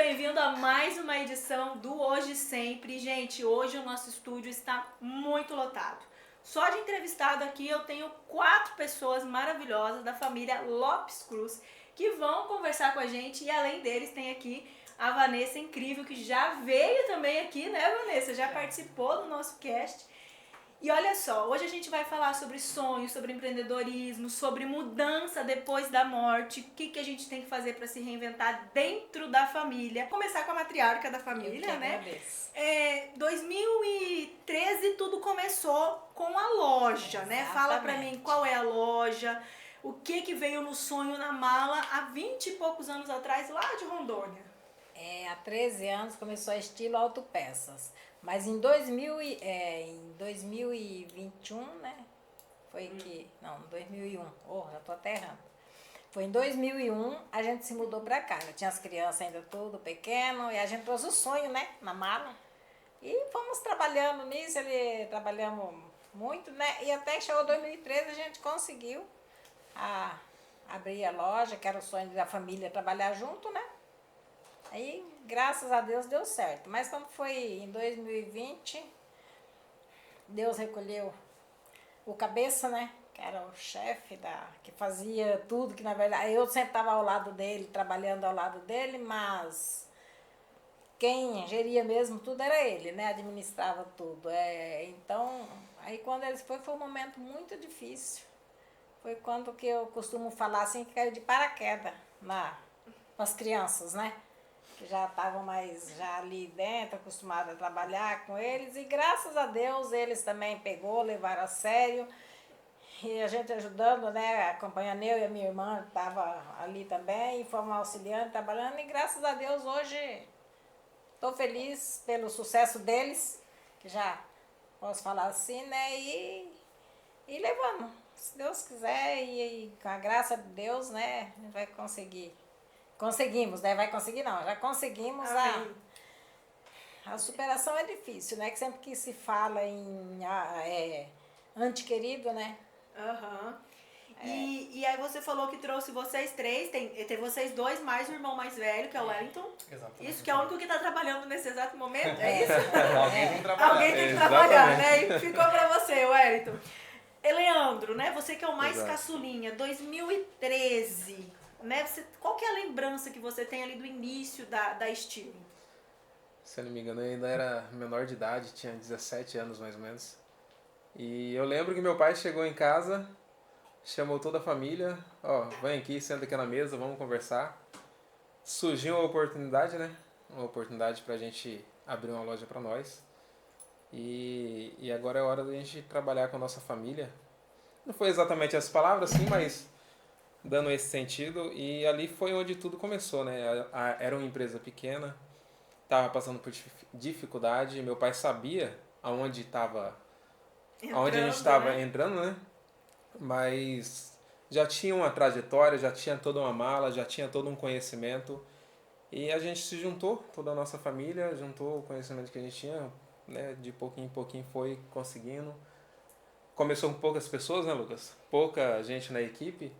bem-vindo a mais uma edição do Hoje Sempre. Gente, hoje o nosso estúdio está muito lotado. Só de entrevistado aqui eu tenho 4 pessoas maravilhosas da família Lopes Cruz que vão conversar com a gente e além deles tem aqui a Vanessa incrível que já veio também aqui, né, Vanessa? Já participou do nosso cast. E olha só, hoje a gente vai falar sobre sonhos, sobre empreendedorismo, sobre mudança depois da morte, o que a gente tem que fazer para se reinventar dentro da família. Vou começar com a matriarca da família, né? 2013 tudo começou com a loja, né? Fala pra mim qual é a loja, o que veio no sonho na mala há 20 e poucos anos atrás, lá de Rondônia. Há 13 anos começou a estilo autopeças. Mas em 2021, né? Foi que... Não, 2001. Já tô até errando. Foi em 2001 a gente se mudou pra cá. Já tinha as crianças ainda tudo pequeno e a gente trouxe o sonho, né? Na mala. E fomos trabalhando nisso, trabalhamos muito, né? E até que chegou 2013 a gente conseguiu abrir a loja, que era o sonho da família trabalhar junto, né? Aí, graças a Deus, deu certo. Mas quando foi em 2020, Deus recolheu o cabeça, né? Que era o chefe que fazia tudo, que na verdade eu sempre estava ao lado dele, trabalhando ao lado dele, mas quem geria mesmo tudo era ele, né? Administrava tudo. Então, aí quando ele foi um momento muito difícil. Foi quando que eu costumo falar assim, que caiu de paraquedas com as crianças, né? Que já estavam mais já ali dentro, acostumados a trabalhar com eles. E graças a Deus eles também levaram a sério. E a gente ajudando, né? Acompanhando eu e a minha irmã, estava ali também, e fomos auxiliando, trabalhando. E graças a Deus hoje estou feliz pelo sucesso deles, que já posso falar assim, né? E levando, se Deus quiser, e com a graça de Deus, né? A gente vai conseguir. Conseguimos, né? Vai conseguir não, já conseguimos. A superação é difícil, né? Que sempre que se fala em ante querido, né? Aham. E aí você falou que trouxe vocês 3, tem vocês 2 mais o irmão mais velho, que é o Wellington. Exatamente. Isso que é o único que está trabalhando nesse exato momento, é isso? Alguém tem que trabalhar. Alguém tem que trabalhar, né? E ficou pra você, Wellington. Leandro, né? Você que é o mais caçulinha, 2013, né? Qual que é a lembrança que você tem ali do início da Estilo? Se eu não me engano, eu ainda era menor de idade, tinha 17 anos mais ou menos. E eu lembro que meu pai chegou em casa, chamou toda a família, vem aqui, senta aqui na mesa, vamos conversar. Surgiu uma oportunidade, né? Uma oportunidade pra gente abrir uma loja pra nós. E agora é hora da gente trabalhar com a nossa família. Não foi exatamente essas palavras, sim, mas dando esse sentido. E ali foi onde tudo começou, né? Era uma empresa pequena, estava passando por dificuldade. Meu pai sabia aonde a gente estava entrando, né? Mas já tinha uma trajetória, já tinha toda uma mala, já tinha todo um conhecimento. E a gente se juntou, toda a nossa família, juntou o conhecimento que a gente tinha, né? De pouquinho em pouquinho foi conseguindo. Começou com poucas pessoas, né, Lucas? Pouca gente na equipe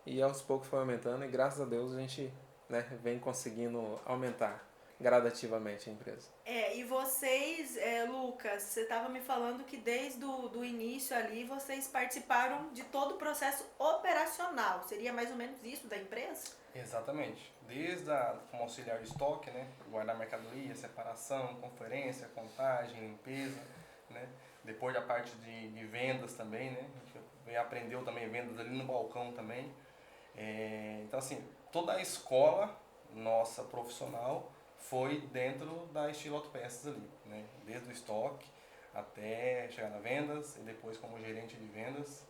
e aos poucos foi aumentando e graças a Deus a gente, né, vem conseguindo aumentar gradativamente a empresa. E vocês, Lucas, você estava me falando que desde do início ali vocês participaram de todo o processo operacional. Seria mais ou menos isso da empresa? Exatamente. Como auxiliar de estoque, né? Guardar mercadoria, separação, conferência, contagem, limpeza, né? Depois da parte de vendas também, né? A gente aprendeu também vendas ali no balcão também. Então, assim, toda a escola nossa profissional foi dentro da Estilo Autopeças ali, né? Desde o estoque até chegar na vendas e depois como gerente de vendas.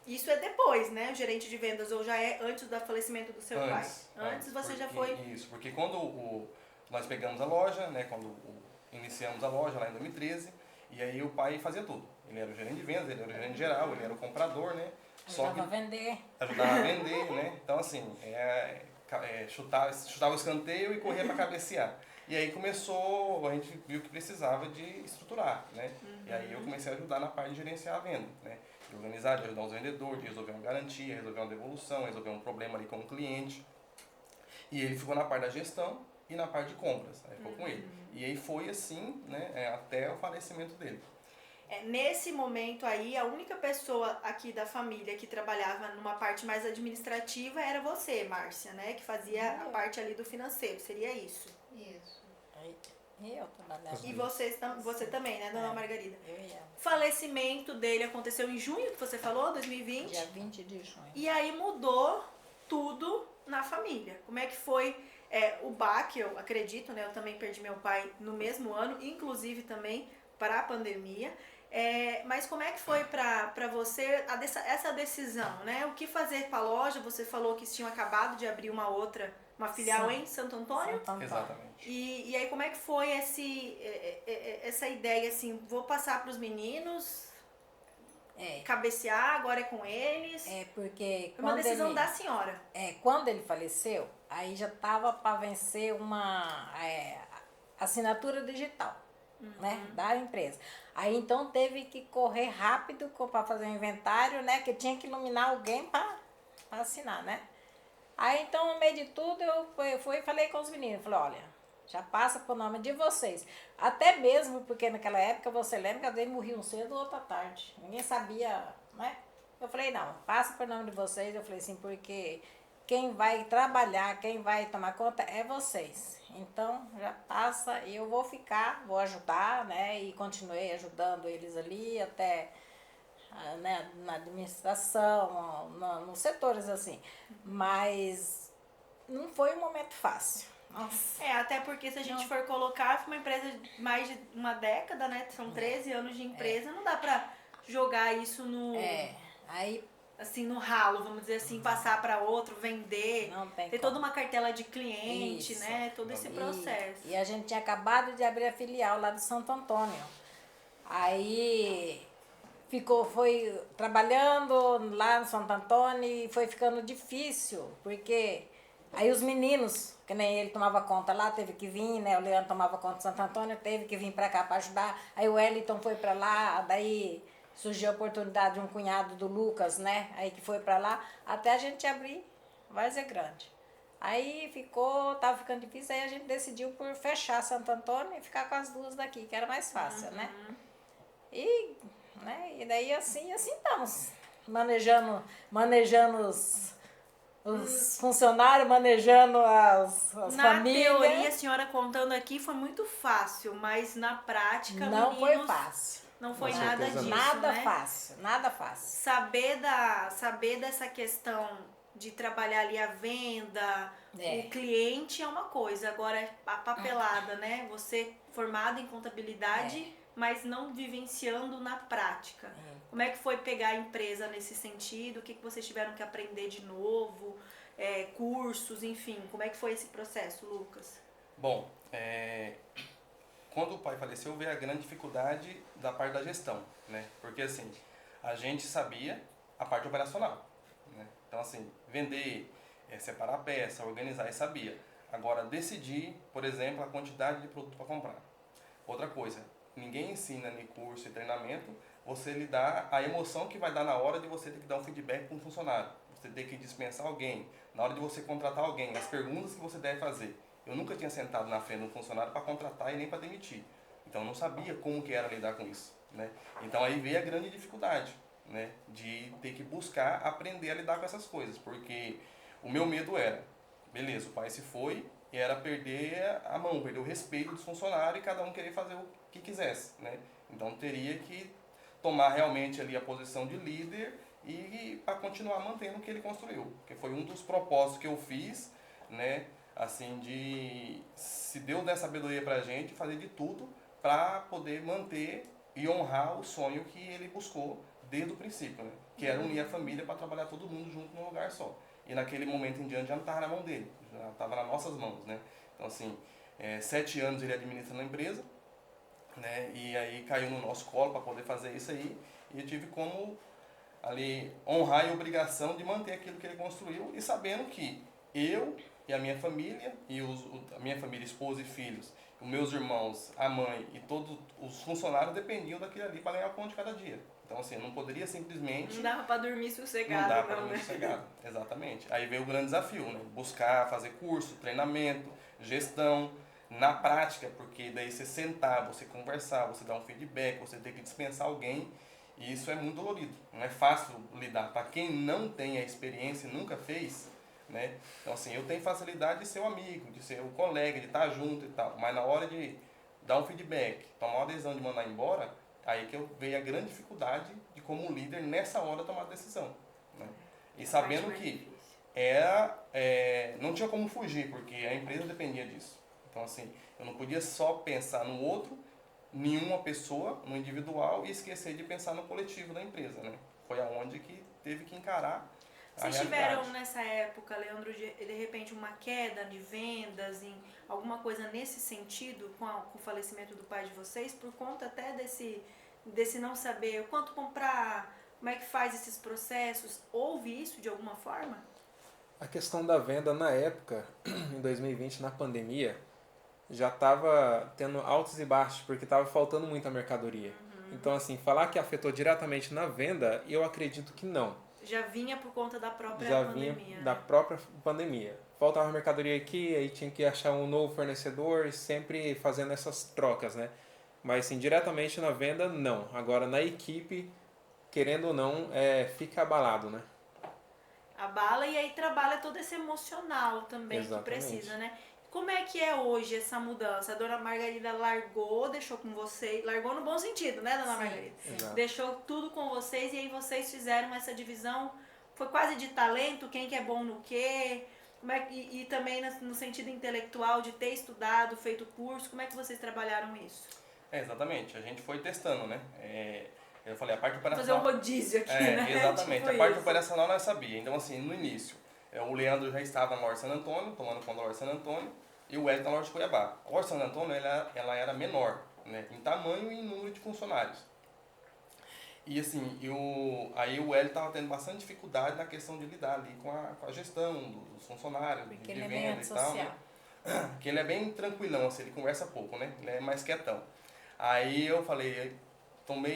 Isso é depois, né? O gerente de vendas, ou já é antes do falecimento do seu pai? Antes você já foi... Isso, porque quando nós pegamos a loja, né? Quando iniciamos a loja lá em 2013, e aí o pai fazia tudo. Ele era o gerente de vendas, ele era o gerente geral, ele era o comprador, né? Ajudava a vender. Ajudava a vender, né? Então, assim, chutava o escanteio e corria para cabecear. E aí a gente viu que precisava de estruturar, né? Uhum. E aí eu comecei a ajudar na parte de gerenciar a venda, né? De organizar, de ajudar os vendedores, de resolver uma garantia, resolver uma devolução, resolver um problema ali com o cliente. E ele ficou na parte da gestão e na parte de compras. Aí ficou com ele. E aí foi assim, né, até o falecimento dele. Nesse momento aí, a única pessoa aqui da família que trabalhava numa parte mais administrativa era você, Márcia, né? Que fazia a parte ali do financeiro, seria isso. Isso. Aí, e eu trabalhava. E você também, né, dona Margarida? Eu ia. Falecimento dele aconteceu em junho, que você falou, 2020. Dia 20 de junho. E aí mudou tudo na família. Como é que foi o baque, eu acredito, né? Eu também perdi meu pai no mesmo ano, inclusive também para a pandemia. Mas como é que foi para você essa decisão, né? O que fazer com a loja? Você falou que tinham acabado de abrir uma filial Sim. em Santo Antônio. Santo Antônio. Exatamente. E aí como é que foi essa ideia, assim, vou passar para os meninos, cabecear, agora é com eles? Porque Foi uma quando decisão ele, da senhora. quando ele faleceu, aí já estava para vencer uma assinatura digital, né, da empresa. Aí então teve que correr rápido para fazer o inventário, né, que tinha que iluminar alguém para assinar, né. Aí então, no meio de tudo, eu fui e falei com os meninos, falei, olha, já passa pro nome de vocês. Até mesmo porque naquela época, você lembra que às vezes morriam cedo ou outra tarde. Ninguém sabia, né? Eu falei, não, passa pro nome de vocês. Eu falei assim, porque quem vai trabalhar, quem vai tomar conta é vocês. Então, já passa, eu vou ficar, vou ajudar, né? E continuei ajudando eles ali até, né, na administração, nos setores assim. Mas não foi um momento fácil. Nossa. Até porque se a gente for colocar, foi uma empresa de mais de uma década, né? São 13 anos de empresa, não dá pra jogar isso Aí assim, no ralo, vamos dizer assim, passar para outro, vender. não tem Ter como. toda uma cartela de cliente, Isso. né? Todo esse processo. E a gente tinha acabado de abrir a filial lá de Santo Antônio. Aí foi trabalhando lá no Santo Antônio e foi ficando difícil, porque aí os meninos, que nem ele tomava conta lá, teve que vir, né? O Leandro tomava conta de Santo Antônio, teve que vir para cá para ajudar. Aí o Wellington foi para lá, daí surgiu a oportunidade de um cunhado do Lucas, né? Aí que foi para lá, até a gente abrir Várzea Grande. Aí tava ficando difícil, aí a gente decidiu por fechar Santo Antônio e ficar com as duas daqui, que era mais fácil, né? E daí assim estamos, manejando os funcionários, manejando as Na famílias. teoria, a senhora contando aqui foi muito fácil, mas na prática, Não foi meninos, fácil. não foi Com nada certeza disso, não. Nada né? fácil, nada fácil. Saber dessa questão de trabalhar ali a venda, o cliente é uma coisa, agora a papelada, né? Você formado em contabilidade, mas não vivenciando na prática. Como é que foi pegar a empresa nesse sentido? O que vocês tiveram que aprender de novo? Cursos, enfim. Como é que foi esse processo, Lucas? Bom, quando o pai faleceu, veio a grande dificuldade da parte da gestão, né? Porque assim, a gente sabia a parte operacional, né? Então assim, vender, separar a peça, organizar, e sabia. Agora, decidir, por exemplo, a quantidade de produto para comprar. Outra coisa, ninguém ensina em curso e treinamento você lhe dá a emoção que vai dar na hora de você ter que dar um feedback para um funcionário. Você ter que dispensar alguém, na hora de você contratar alguém, as perguntas que você deve fazer. Eu nunca tinha sentado na frente de um funcionário para contratar e nem para demitir. Então eu não sabia como que era lidar com isso, né? Então aí veio a grande dificuldade, né, de ter que buscar aprender a lidar com essas coisas, porque o meu medo era, beleza, o pai se foi, e era perder a mão, perder o respeito dos funcionários e cada um querer fazer o que quisesse, né? Então teria que tomar realmente ali a posição de líder e para continuar mantendo o que ele construiu, que foi um dos propósitos que eu fiz, né? Assim, se Deus der sabedoria pra gente, fazer de tudo para poder manter e honrar o sonho que ele buscou desde o princípio, né? Que era unir a família para trabalhar todo mundo junto num lugar só. E naquele momento em diante já não estava na mão dele, já estava nas nossas mãos, né? Então assim, 7 anos ele administrando a empresa, né? E aí caiu no nosso colo para poder fazer isso aí, e eu tive como ali honrar e obrigação de manter aquilo que ele construiu, e sabendo que eu e a minha família, e a minha família, esposa e filhos, os meus irmãos, a mãe e todos os funcionários dependiam daquilo ali para ganhar o pão de cada dia. Então, assim, eu não poderia simplesmente... Não dava pra dormir sossegado, Não dá para não, dormir né? sossegado, exatamente. Aí veio o grande desafio, né? Buscar, fazer curso, treinamento, gestão, na prática, porque daí você sentar, você conversar, você dar um feedback, você ter que dispensar alguém, e isso é muito dolorido. Não é fácil lidar. Para quem não tem a experiência e nunca fez, né? Então, assim, eu tenho facilidade de ser um amigo, de ser um colega, de estar junto e tal, mas na hora de dar um feedback, tomar uma decisão de mandar embora, aí que eu vejo a grande dificuldade de como líder nessa hora tomar a decisão, né? E sabendo que não tinha como fugir, porque a empresa dependia disso. Então, assim, eu não podia só pensar no outro, nenhuma pessoa, no individual, e esquecer de pensar no coletivo da empresa, né? Foi aonde que teve que encarar a Vocês realidade. tiveram nessa época, Leandro, de repente uma queda de vendas, em alguma coisa nesse sentido, com o falecimento do pai de vocês, por conta até desse não saber o quanto comprar, como é que faz esses processos? Houve isso de alguma forma? A questão da venda na época, em 2020, na pandemia, já estava tendo altos e baixos, porque estava faltando muita mercadoria. Então, assim, falar que afetou diretamente na venda, eu acredito que não. Já vinha por conta da própria Já pandemia, vinha né? da própria pandemia. Faltava mercadoria aqui, aí tinha que achar um novo fornecedor, sempre fazendo essas trocas, né? Mas, assim, diretamente na venda, não. Agora, na equipe, querendo ou não, fica abalado, né? Abala e aí trabalha todo esse emocional também Exatamente. que precisa, né? Como é que é hoje essa mudança? A dona Margarida largou, deixou com vocês, largou no bom sentido, né, dona Margarida? Exato. Deixou tudo com vocês e aí vocês fizeram essa divisão, foi quase de talento, quem que é bom no quê? Como é que, e também no sentido intelectual de ter estudado, feito curso, como é que vocês trabalharam isso? Exatamente. A gente foi testando, né? Eu falei, a parte Fazer um operacional... rodízio aqui, né? Exatamente. Tipo A parte isso. operacional nós sabia. Então, assim, no início, o Leandro já estava na Loja San Antônio, tomando conta da Loja San Antônio, e o Hélio na Loja de Cuiabá. A Loja San Antônio, ela era menor, né? Em tamanho e em número de funcionários. E assim, aí o Hélio estava tendo bastante dificuldade na questão de lidar ali com a gestão dos funcionários, Porque de ele é venda bem e tal, antissocial. né? Que ele é bem tranquilão, assim, ele conversa pouco, né? Ele é mais quietão. Aí eu falei,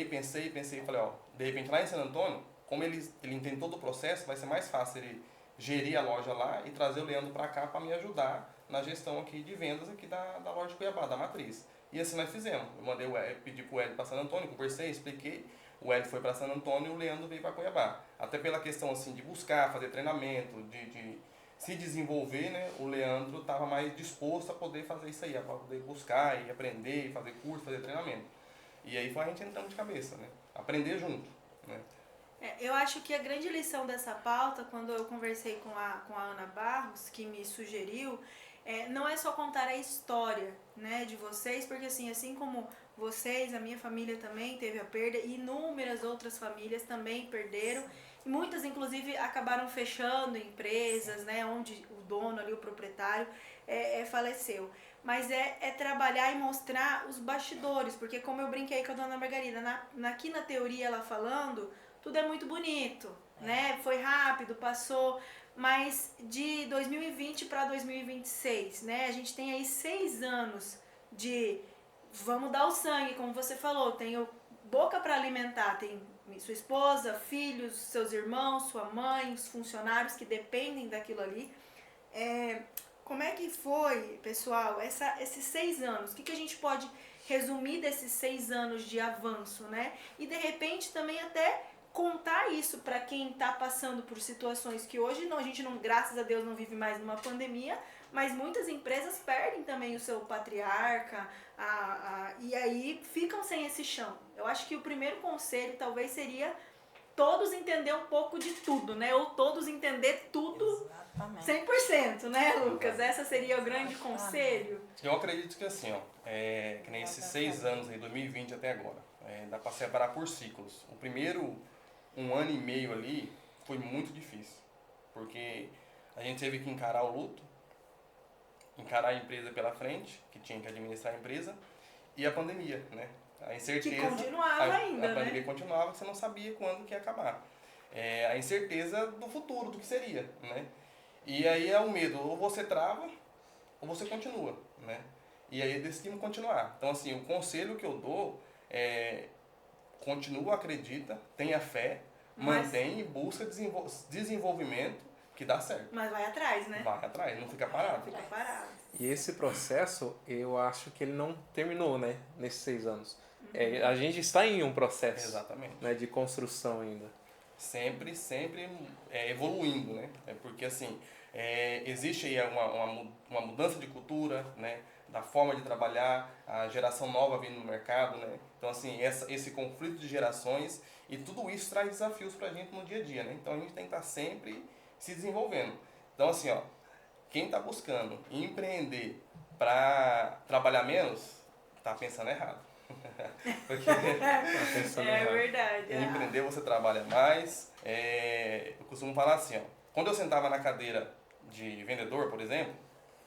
pensei, falei, ó, de repente lá em San Antônio, como ele entende todo o processo, vai ser mais fácil ele gerir a loja lá e trazer o Leandro para cá para me ajudar na gestão aqui de vendas aqui da loja de Cuiabá, da matriz. E assim nós fizemos. Eu pedi pro Hélio para San Antônio, conversei, expliquei. O Hélio foi para San Antônio e o Leandro veio para Cuiabá. Até pela questão assim de buscar, fazer treinamento, de se desenvolver, né? O Leandro estava mais disposto a poder fazer isso aí, a poder buscar e aprender, fazer curso, fazer treinamento. E aí foi a gente entrando de cabeça, né? Aprender junto, né? Eu acho que a grande lição dessa pauta, quando eu conversei com a Ana Barros, que me sugeriu, não é só contar a história, né, de vocês, porque assim como vocês, a minha família também teve a perda, e inúmeras outras famílias também perderam, e muitas inclusive acabaram fechando empresas, né, onde o dono ali, o proprietário, faleceu. Mas é trabalhar e mostrar os bastidores, porque como eu brinquei com a dona Margarida, aqui na teoria ela falando, tudo é muito bonito, né? Foi rápido, passou, mas de 2020 para 2026, né? A gente tem aí 6 anos de vamos dar o sangue, como você falou, tenho boca para alimentar, tem sua esposa, filhos, seus irmãos, sua mãe, os funcionários que dependem daquilo ali. Como é que foi, pessoal, esses 6 anos? O que a gente pode resumir desses 6 anos de avanço, né? E de repente também até contar isso para quem está passando por situações que hoje não, a gente não, graças a Deus, não vive mais numa pandemia, mas muitas empresas perdem também o seu patriarca e aí ficam sem esse chão. Eu acho que o primeiro conselho talvez seria todos entender um pouco de tudo, né? Ou todos entender tudo 100%, né, Lucas? Essa seria o grande conselho. Eu acredito que assim, ó, que nem esses 6 anos aí, 2020 até agora, dá para separar por ciclos. O primeiro 1 ano e meio ali foi muito difícil, porque a gente teve que encarar o luto, encarar a empresa pela frente, que tinha que administrar a empresa, e a pandemia, né? A incerteza. Que continuava ainda, a pandemia né? continuava, você não sabia quando que ia acabar. A incerteza do futuro, do que seria, né? E aí é o medo, ou você trava, ou você continua, né? E aí decidimos continuar. Então, assim, o conselho que eu dou é continua, acredita, tenha fé, mantém e busca desenvolvimento que dá certo. Mas vai atrás, né? Vai atrás, não fica parado. Fica parado. E esse processo, eu acho que ele não terminou, né? Nesses 6 anos. A gente está em um processo, Exatamente. né, de construção ainda. Sempre evoluindo, né? Porque assim, existe aí uma mudança de cultura, né? Da forma de trabalhar, a geração nova vindo no mercado, né? Então assim, esse conflito de gerações e tudo isso traz desafios pra gente no dia a dia, né? Então a gente tem que estar sempre se desenvolvendo. Então assim, ó, quem está buscando empreender para trabalhar menos, tá pensando errado. Porque Tá pensando errado. verdade. em empreender você trabalha mais. Eu costumo falar assim, ó, quando eu sentava na cadeira de vendedor, por exemplo,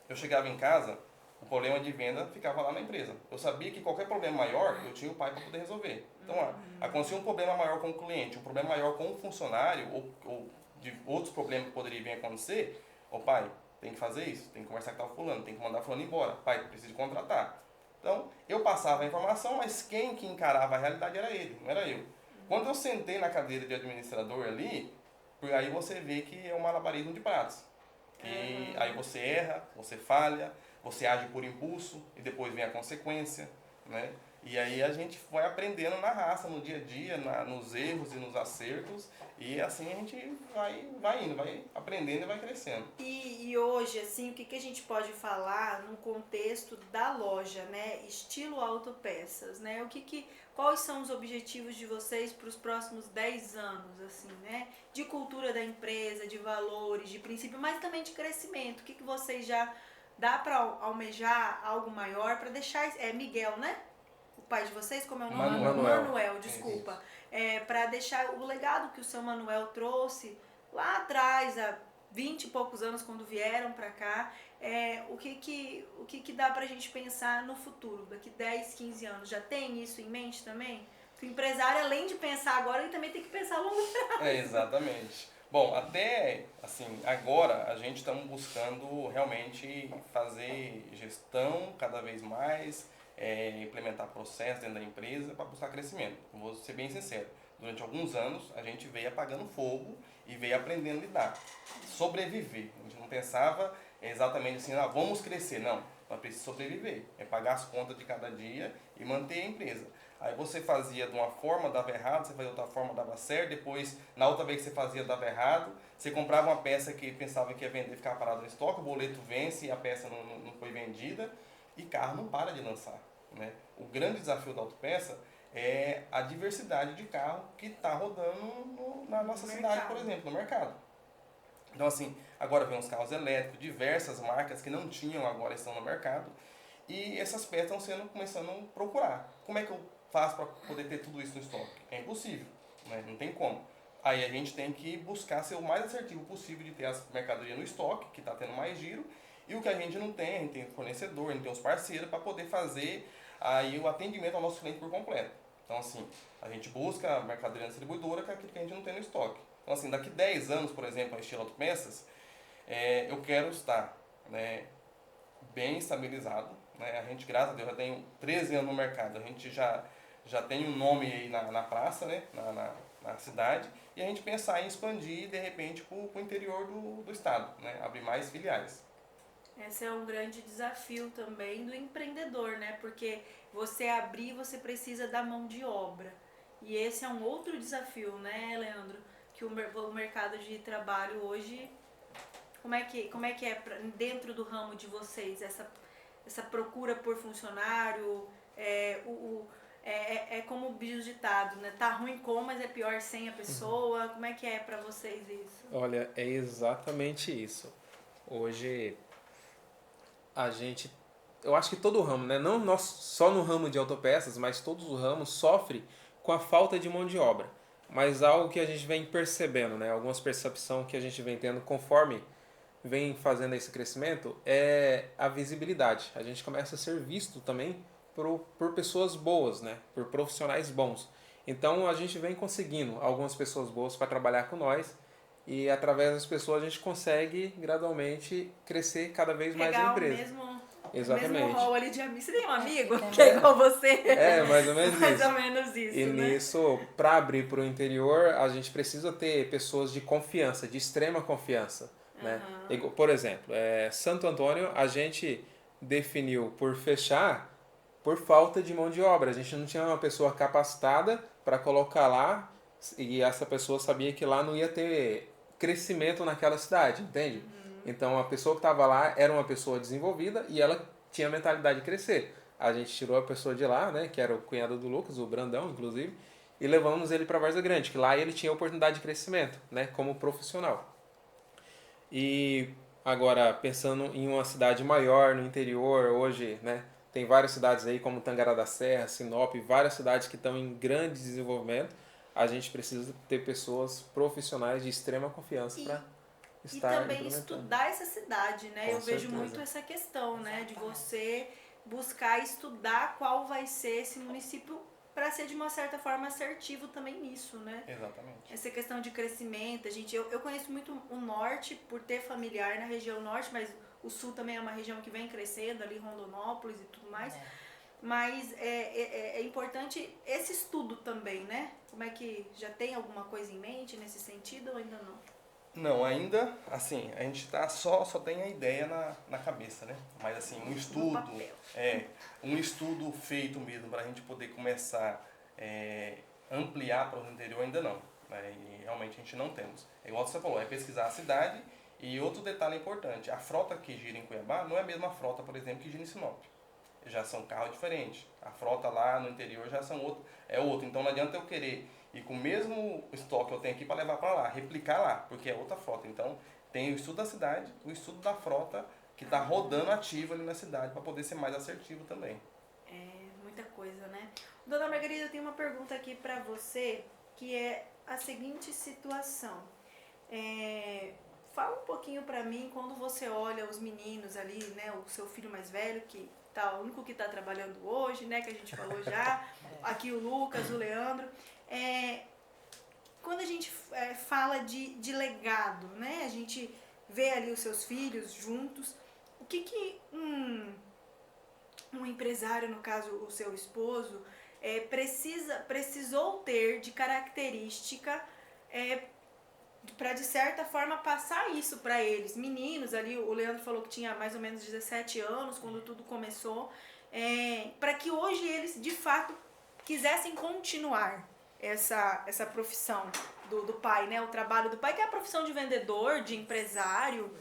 eu chegava em casa, o problema de venda ficava lá na empresa. Eu sabia que qualquer problema maior, eu tinha o pai para poder resolver. Então, acontecia um problema maior com o cliente, um problema maior com o funcionário, ou de outros problemas que poderiam vir a acontecer, ô pai, tem que fazer isso, tem que conversar com tal fulano, tem que mandar fulano embora, pai, preciso contratar. Então, eu passava a informação, mas quem que encarava a realidade era ele, não era eu. Quando eu sentei na cadeira de administrador ali, aí você vê que é um malabarismo de pratos. E aí você erra, você falha, você age por impulso e depois vem a consequência, né? E aí a gente vai aprendendo na raça, no dia a dia, nos erros e nos acertos, e assim a gente vai indo, vai aprendendo e vai crescendo. E hoje, assim, o que a gente pode falar no contexto da loja, né? Estilo autopeças, né? Quais são os objetivos de vocês para os próximos 10 anos, assim, né? De cultura da empresa, de valores, de princípio, mas também de crescimento. O que vocês já dá para almejar algo maior, para deixar... Miguel, né? O pai de vocês, como é o nome? Manuel, desculpa. Para deixar o legado que o seu Manuel trouxe lá atrás, há 20 e poucos anos, quando vieram para cá, o que dá pra gente pensar no futuro, daqui 10, 15 anos? Já tem isso em mente também? Que o empresário, além de pensar agora, ele também tem que pensar a longo prazo. Exatamente. Bom, até assim, agora a gente está buscando realmente fazer gestão cada vez mais, implementar processos dentro da empresa para buscar crescimento. Vou ser bem sincero, durante alguns anos a gente veio apagando fogo e veio aprendendo a lidar, sobreviver. A gente não pensava exatamente assim, vamos crescer, não, nós precisamos sobreviver, pagar as contas de cada dia e manter a empresa. Aí você fazia de uma forma, dava errado, você fazia de outra forma, dava certo, depois na outra vez que você fazia, dava errado, você comprava uma peça que pensava que ia vender, ficava parado no estoque, o boleto vence e a peça não foi vendida, e carro não para de lançar, né? O grande desafio da autopeça é a diversidade de carro que está rodando na nossa cidade, por exemplo, no mercado. Então assim, agora vem os carros elétricos, diversas marcas que não tinham agora estão no mercado, e essas peças estão começando a procurar. Como é que eu faço para poder ter tudo isso no estoque? É impossível, né? Não tem como. Aí a gente tem que buscar ser o mais assertivo possível de ter as mercadorias no estoque, que está tendo mais giro, e o que a gente não tem, a gente tem fornecedor, a gente tem os parceiros para poder fazer aí o atendimento ao nosso cliente por completo. Então assim, a gente busca a mercadoria na distribuidora, que é aquilo que a gente não tem no estoque. Então assim, daqui 10 anos, por exemplo, a Estilo Autopeças, eu quero estar, né, bem estabilizado, né? A gente, graças a Deus, já tem 13 anos no mercado, a gente já tem um nome aí na praça, né? na cidade, e a gente pensar em expandir, de repente, para o interior do estado, né? Abrir mais filiais. Esse é um grande desafio também do empreendedor, né? Porque você abrir, você precisa da mão de obra. E esse é um outro desafio, né, Leandro? Que o mercado de trabalho hoje, como é que é dentro do ramo de vocês, essa procura por funcionário, como o ditado, né? Tá ruim com, mas é pior sem a pessoa. Como é que é para vocês isso? Olha, é exatamente isso. Hoje eu acho que todo o ramo, né? Não nós, só no ramo de autopeças, mas todos os ramos sofrem com a falta de mão de obra. Mas algo que a gente vem percebendo, né? Algumas percepções que a gente vem tendo conforme vem fazendo esse crescimento é a visibilidade. A gente começa a ser visto também por pessoas boas, né? Por profissionais bons. Então a gente vem conseguindo algumas pessoas boas para trabalhar com nós e através das pessoas a gente consegue gradualmente crescer cada vez mais a Pegar empresa. o Exatamente. mesmo rol ali de amigo. Você tem um amigo tem que é mesmo. igual você? É, mais ou menos Mais isso. ou menos isso, E né? nisso, para abrir para o interior, a gente precisa ter pessoas de confiança, de extrema confiança. Né? Por exemplo, Santo Antônio, a gente definiu por fechar por falta de mão de obra. A gente não tinha uma pessoa capacitada para colocar lá e essa pessoa sabia que lá não ia ter crescimento naquela cidade, entende? Então a pessoa que estava lá era uma pessoa desenvolvida e ela tinha a mentalidade de crescer. A gente tirou a pessoa de lá, né, que era o cunhado do Lucas, o Brandão, inclusive, e levamos ele para Várzea Grande, que lá ele tinha oportunidade de crescimento, né, como profissional. E agora, pensando em uma cidade maior, no interior, hoje, né, tem várias cidades aí, como Tangará da Serra, Sinop, várias cidades que estão em grande desenvolvimento. A gente precisa ter pessoas profissionais de extrema confiança para E estar também implementando. estudar essa cidade, né? Com Eu vejo certeza. muito essa questão, né? De você buscar estudar qual vai ser esse município para ser de uma certa forma assertivo também nisso, né? Exatamente. Essa questão de crescimento, eu conheço muito o norte por ter familiar na região norte, mas o sul também é uma região que vem crescendo, ali Rondonópolis e tudo mais. Mas é importante esse estudo também, né? Como é que já tem alguma coisa em mente nesse sentido ou ainda não? Não, ainda, assim, a gente só tem a ideia na cabeça, né? Mas assim, um estudo, papel. um estudo feito mesmo para a gente poder começar ampliar para o interior ainda não. Né? E realmente a gente não temos. É igual você falou, é pesquisar a cidade e outro detalhe importante, a frota que gira em Cuiabá não é a mesma frota, por exemplo, que gira em Sinop. Já são carros diferentes. A frota lá no interior já são outro. Então não adianta eu querer ir com o mesmo estoque que eu tenho aqui para levar para lá, replicar lá, porque é outra frota. Então tem o estudo da cidade, o estudo da frota que está rodando ativo ali na cidade para poder ser mais assertivo também. Muita coisa, né? Dona Margarida, eu tenho uma pergunta aqui para você, que é a seguinte situação. Fala um pouquinho para mim, quando você olha os meninos ali, né? O seu filho mais velho, que tá, o único que está trabalhando hoje, né? Que a gente falou já. Aqui o Lucas, o Leandro. Quando a gente fala de legado, né? A gente vê ali os seus filhos juntos. O que um empresário, no caso o seu esposo, precisou ter de característica para, de certa forma, passar isso para eles? Meninos ali, o Leandro falou que tinha mais ou menos 17 anos quando tudo começou, para que hoje eles, de fato, quisessem continuar essa profissão do pai, né? O trabalho do pai, que é a profissão de vendedor, de empresário,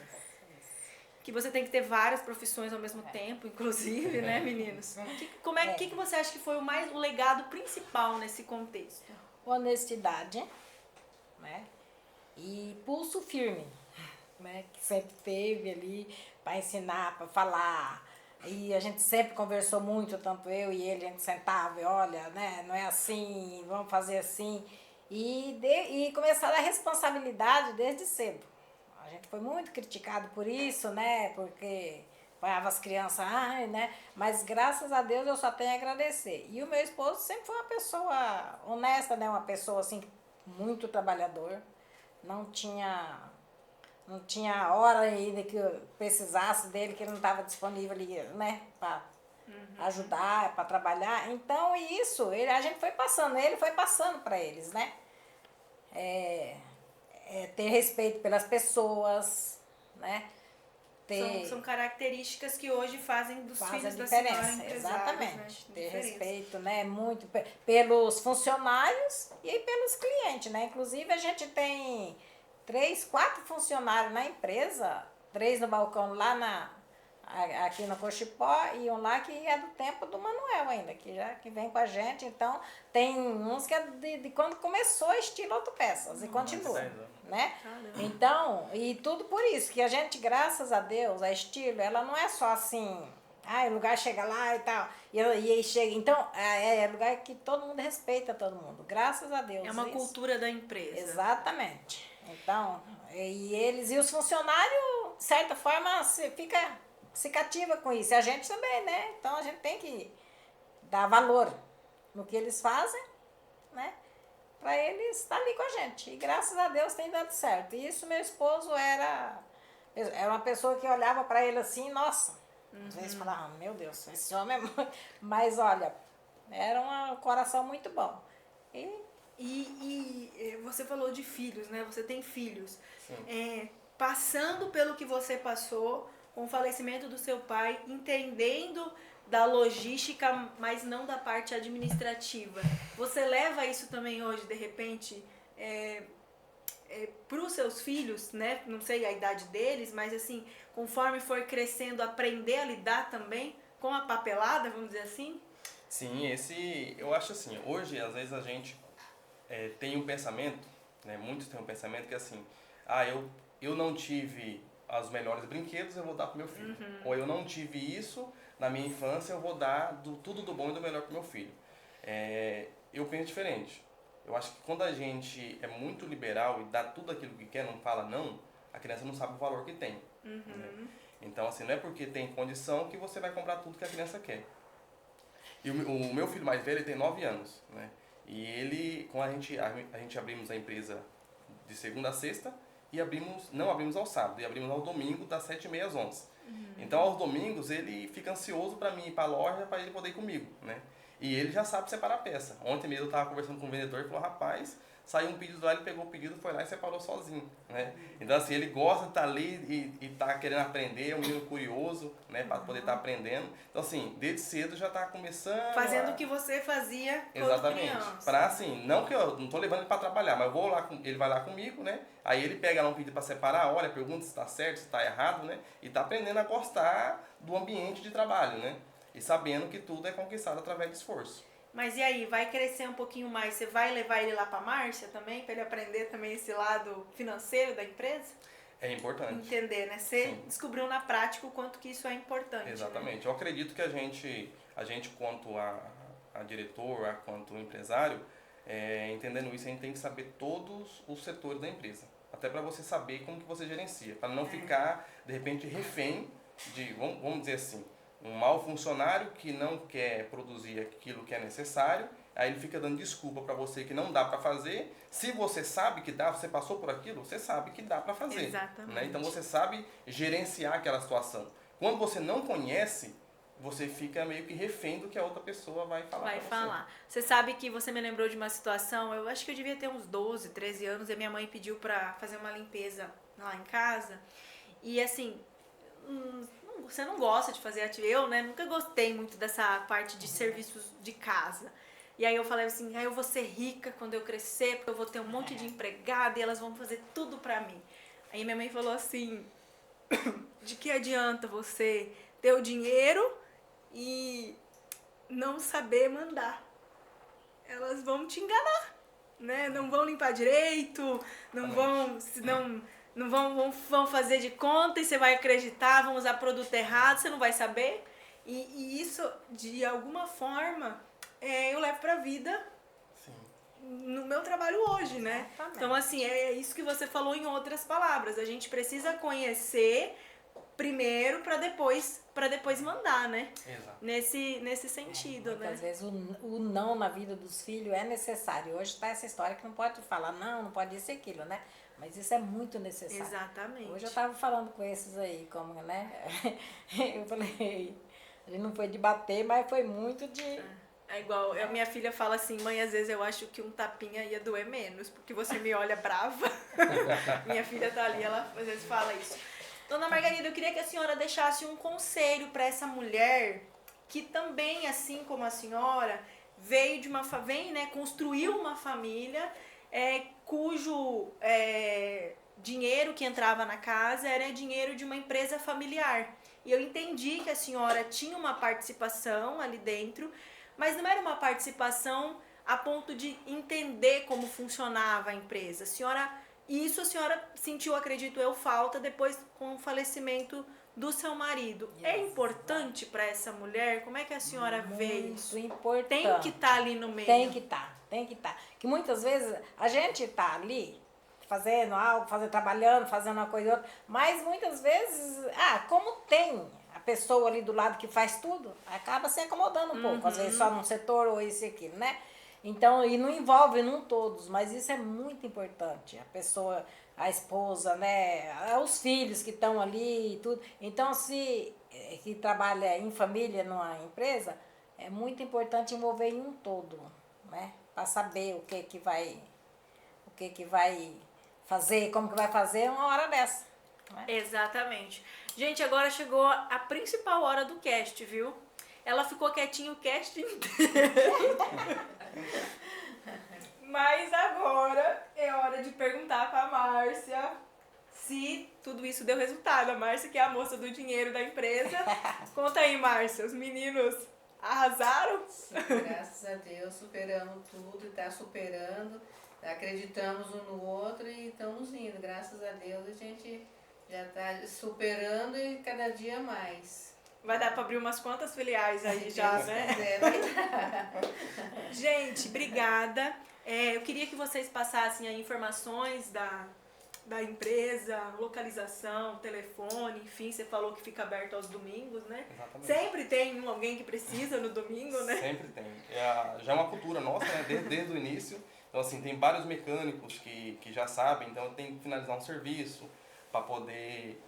que você tem que ter várias profissões ao mesmo tempo, inclusive, né, meninos? Que você acha que foi o legado principal nesse contexto? Honestidade, né? E pulso firme, né? Que sempre teve ali para ensinar, para falar. E a gente sempre conversou muito, tanto eu e ele, a gente sentava e olha, né? Não é assim, vamos fazer assim. E começar a dar responsabilidade desde cedo. A gente foi muito criticado por isso, né? Porque apanhava as crianças, né? Mas graças a Deus eu só tenho a agradecer. E o meu esposo sempre foi uma pessoa honesta, né? Uma pessoa assim, muito trabalhador. Não tinha hora ainda que eu precisasse dele, que ele não estava disponível ali, né? Para ajudar, para trabalhar. Então isso, a gente foi passando, ele foi passando para eles, né? Ter respeito pelas pessoas, né? São características que hoje fazem dos Faz filhos a da senhora diferença, empresários, exatamente. né? Ter Diferença. respeito, né? Muito pelos funcionários e pelos clientes, né? Inclusive a gente tem 3, 4 funcionários na empresa, 3 no balcão lá aqui no Cochipó e um lá que é do tempo do Manuel ainda, que vem com a gente. Então, tem uns que é de quando começou estilo autopeças e continua, né? Caramba. Então, e tudo por isso, que a gente, graças a Deus, a estilo, ela não é só assim, o lugar chega lá e tal, e aí chega. Então, é lugar que todo mundo respeita todo mundo, graças a Deus. É uma isso. cultura da empresa. Exatamente. Então, e os funcionários, de certa forma, se cativa com isso. E a gente também, né? Então a gente tem que dar valor no que eles fazem, né? para ele estar ali com a gente. E graças a Deus tem dado certo. E isso meu esposo era uma pessoa que olhava para ele assim, nossa, às vezes falava, meu Deus, esse homem é muito... Mas olha, era um coração muito bom. E você falou de filhos, né? Você tem filhos. Sim. Passando pelo que você passou, com o falecimento do seu pai, entendendo da logística, mas não da parte administrativa. Você leva isso também hoje, de repente, para os seus filhos, né? Não sei a idade deles, mas assim, conforme for crescendo, aprender a lidar também com a papelada, vamos dizer assim? Sim, eu acho assim, hoje às vezes a gente tem um pensamento, né, muitos têm um pensamento que é assim, eu não tive os melhores brinquedos, eu vou dar pro meu filho. Ou eu não tive isso na minha infância, eu vou dar tudo do bom e do melhor pro meu filho. Eu penso diferente. Eu acho que quando a gente é muito liberal e dá tudo aquilo que quer, não fala não, a criança não sabe o valor que tem. Né? Então, assim, não é porque tem condição que você vai comprar tudo que a criança quer. E o meu filho mais velho, ele tem 9 anos, né? E ele, quando a gente abrimos a empresa de segunda a sexta, e não abrimos ao sábado, e abrimos ao domingo das 7h30 às 11h. Então, aos domingos, ele fica ansioso para mim ir para a loja, para ele poder ir comigo, né? E ele já sabe separar a peça. Ontem mesmo eu estava conversando com o vendedor e falou, rapaz, saiu um pedido lá, ele pegou o pedido, foi lá e separou sozinho, né? Então, assim, ele gosta de estar ali e tá querendo aprender, é um menino curioso, né? Para poder estar aprendendo. Então, assim, desde cedo já está começando Fazendo o que você fazia quando exatamente. criança. Para assim, não que eu não tô levando ele para trabalhar, mas eu vou lá, ele vai lá comigo, né? Aí ele pega lá um pedido para separar, olha, pergunta se está certo, se está errado, né? E tá aprendendo a gostar do ambiente de trabalho, né? E sabendo que tudo é conquistado através de esforço. Mas e aí, vai crescer um pouquinho mais? Você vai levar ele lá para a Márcia também, para ele aprender também esse lado financeiro da empresa? É importante. Entender, né? Você Sim. descobriu na prática o quanto que isso é importante. Exatamente. Né? Eu acredito que a gente quanto a diretor, quanto empresário, entendendo isso, a gente tem que saber todos os setores da empresa. Até para você saber como que você gerencia. Para não ficar, de repente, refém de, vamos dizer assim, um mau funcionário que não quer produzir aquilo que é necessário, aí ele fica dando desculpa para você que não dá para fazer. Se você sabe que dá, você passou por aquilo, você sabe que dá para fazer. Exatamente. Né? Então você sabe gerenciar aquela situação. Quando você não conhece, você fica meio que refém do que a outra pessoa vai falar. Vai falar. Você sabe que você me lembrou de uma situação, eu acho que eu devia ter uns 12, 13 anos, e a minha mãe pediu para fazer uma limpeza lá em casa. E assim, você não gosta de fazer atividade. Eu, né, nunca gostei muito dessa parte de serviços de casa. E aí eu falei assim, eu vou ser rica quando eu crescer, porque eu vou ter um monte de empregada e elas vão fazer tudo pra mim. Aí minha mãe falou assim, de que adianta você ter o dinheiro e não saber mandar? Elas vão te enganar, né? Não vão limpar direito, não vão fazer de conta e você vai acreditar, vão usar produto errado, você não vai saber. E isso, de alguma forma, eu levo pra vida. Sim. No meu trabalho hoje, né? Exatamente. Então, assim, é isso que você falou em outras palavras. A gente precisa conhecer primeiro para depois mandar, né? Exato. Nesse sentido, né? Muitas vezes o não na vida dos filhos é necessário. Hoje está essa história que não pode falar não pode isso e aquilo, né? Mas isso é muito necessário. Exatamente. Hoje eu estava falando com esses aí, como, né? Eu falei, a gente não foi de bater, mas foi muito de... É igual, a minha filha fala assim, mãe, às vezes eu acho que um tapinha ia doer menos, porque você me olha brava. Minha filha tá ali, ela às vezes fala isso. Dona Margarida, eu queria que a senhora deixasse um conselho para essa mulher que também, assim como a senhora, vem, né, construiu uma família cujo dinheiro que entrava na casa era dinheiro de uma empresa familiar. E eu entendi que a senhora tinha uma participação ali dentro, mas não era uma participação a ponto de entender como funcionava a empresa. Isso a senhora sentiu, acredito eu, falta depois com o falecimento do seu marido. É importante para essa mulher? Como é que a senhora vê isso? Muito importante. Tem que estar ali no meio. Tem que estar. Que muitas vezes a gente tá ali fazendo algo, trabalhando, fazendo uma coisa e outra, mas muitas vezes, como tem a pessoa ali do lado que faz tudo, acaba se acomodando um pouco, às vezes só num setor ou isso e aquilo, né? Então, e não envolve, não todos, mas isso é muito importante. A pessoa, a esposa, né? Os filhos que estão ali e tudo. Então, se que trabalha em família numa empresa, é muito importante envolver em um todo, né? Para saber o que vai fazer, como que vai fazer uma hora dessa. Né? Exatamente. Gente, agora chegou a principal hora do cast, viu? Ela ficou quietinha o cast inteiro. Mas agora é hora de perguntar pra Márcia se tudo isso deu resultado. A Márcia, que é a moça do dinheiro da empresa. Conta aí, Márcia, os meninos arrasaram? Sim, graças a Deus superamos tudo e tá superando. Acreditamos um no outro e estamos indo. Graças a Deus a gente já tá superando e cada dia mais. Vai dar pra abrir umas quantas filiais aí já, Deus né? quiser, vai dar. Gente, obrigada. Eu queria que vocês passassem aí informações da empresa, localização, telefone, enfim, você falou que fica aberto aos domingos, né? Exatamente. Sempre tem alguém que precisa no domingo, né? Sempre tem. Já é uma cultura nossa, né? Desde o início. Então, assim, tem vários mecânicos que já sabem, então tem que finalizar um serviço para poder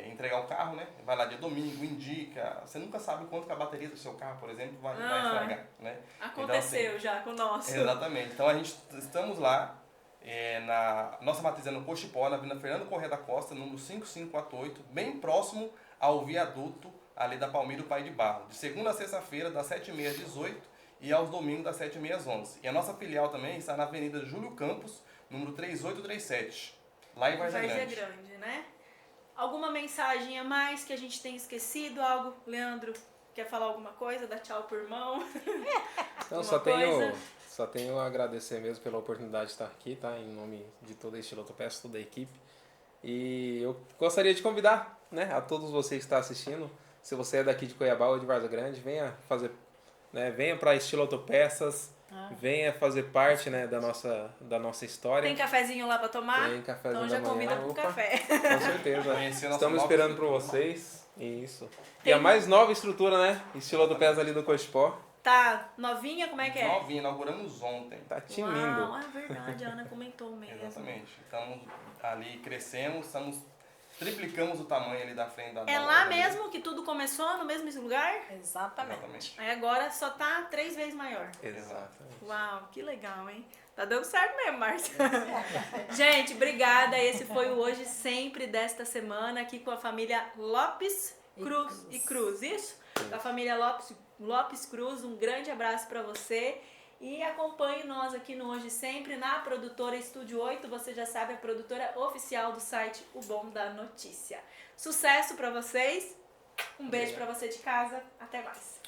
entregar o carro, né? Vai lá dia domingo, indica. Você nunca sabe quanto que a bateria do seu carro, por exemplo, vai estragar, né? Aconteceu então, assim, já com o nosso. Exatamente. Então, estamos lá, na nossa matriz é no Cochipó, na Avenida Fernando Corrêa da Costa, número 5548, bem próximo ao viaduto ali da Palmira do Pai de Barro. De segunda a sexta-feira, das 7h30 às 18h e aos domingos, das 7h30 às 11h. E a nossa filial também está na Avenida Júlio Campos, número 3837, lá em Várzea Grande. Grande, né? Alguma mensagem a mais que a gente tenha esquecido? Algo? Leandro, quer falar alguma coisa? Dá tchau por mão? Então, só tenho a agradecer mesmo pela oportunidade de estar aqui, tá? Em nome de toda a Estilo Autopeças, toda a equipe. E eu gostaria de convidar, né, a todos vocês que estão assistindo, se você é daqui de Cuiabá ou de Várzea Grande, venha fazer, né, venha para Estilo Autopeças, venha fazer parte, né, da nossa história. Tem cafezinho lá pra tomar? Tem cafezinho Então já da manhã. convida pro Opa, café. Com certeza. Conhecer nossa Estamos nova esperando por estrutura. vocês. Isso. E Tem- a mais nova estrutura, né? Estilo Autopeças ali do Cochipó. Tá novinha? Como é que é? Novinha, inauguramos ontem. Tá tinindo. Uau, é verdade, a Ana comentou mesmo. Exatamente. Estamos ali, crescemos, triplicamos o tamanho ali da frente da É da lá loja ali. mesmo que tudo começou, no mesmo lugar? Exatamente. Exatamente. Aí agora só tá 3 vezes maior. Exatamente. Uau, que legal, hein? Tá dando certo mesmo, Márcia. Gente, obrigada. Esse foi o Hoje Sempre desta semana, aqui com a família Lopes Cruz, isso? Da família Lopes Cruz, um grande abraço para você. E acompanhe nós aqui no Hoje Sempre, na produtora Estúdio 8, você já sabe, a produtora oficial do site O Bom da Notícia. Sucesso para vocês, um beijo para você de casa, até mais.